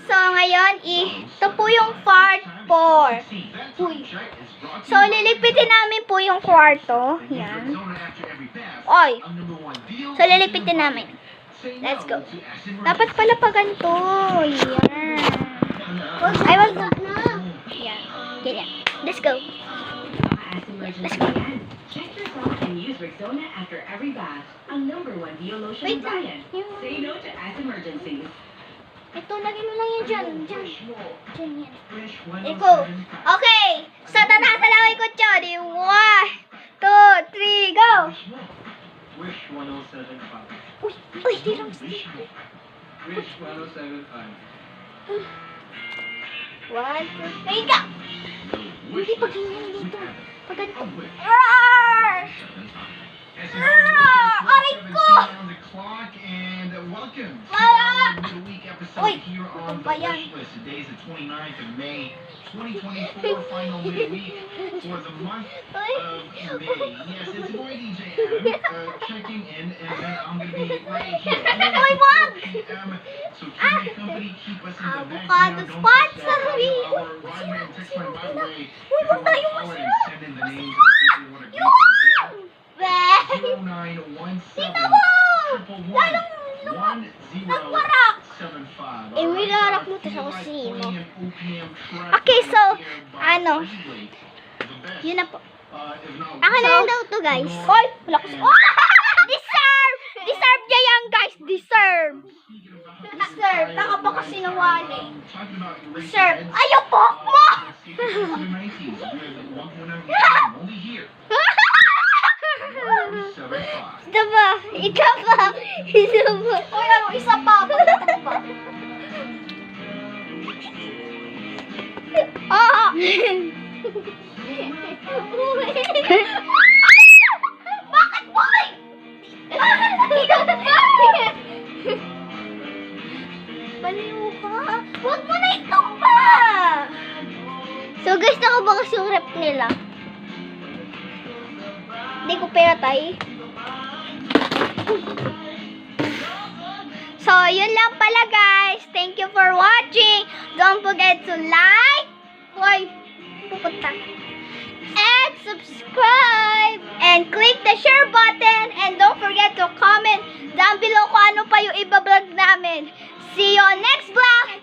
So, ngayon, ito po yung part 4. Uy. So, lilipitin namin po yung kwarto. Yan. Oy. So, lilipitin namin. Let's go. Dapat pala pa ganito. Yan. Ay, wag na. Yan. Ganyan. Let's go. Let's go. Rexona after every bath, ang #1 Dio lotion Wait ng Brian. Say no to as emergencies. Ito, lagyan mo lang yan dyan. Dyan. Dyan yan. Iko. Okay. So, tatatalawin ko siya. 1, 2, 3, go! Wish 1075. Uy, uy, di lang stick. Wish 1075. 1, 2, 3, go! Hindi, pag ganyan dito. Pag ganito. Aray ko! Uy, ito ba yan? Today's the 29th of May, 2024, final midweek for the month of May. Yes, it's your boy DJ Adam checking in, and then I'm going to be right here. Uy, wag! So keep my company, keep us in the Avocado background. spots, Don't sorry. forget our line and text line, by the way. Uy, If wag you tayo want to call in, masira. send in the names of the people you want to Yung! get. 0917 Tingnan mo! 111 Lalong nagwarak! Eh, may larak mo to sa kusino. Okay, so, ano, yun na po. Ako na lang daw to, guys. Hoy! Malakas. Oh! Deserve! Deserve niya yan, guys! Deserve! Deserve! Taka pa kasi nawali. Deserve! Ayaw po! Mo! Diba? Ikaw pa! Isa pa! Uy, ano? Isa pa! Pagdating pa! Ah! Bakit, boy? Baliw ka. Huwag mo na itumba! So guys, nakabakas yung rep nila. Hindi ko pera tay. So, yun lang pala guys. Thank you for watching. Don't forget to like. Hoy, pupunta. And subscribe. And click the share button. And don't forget to comment down below kung ano pa yung iba-vlog namin. See you on next vlog.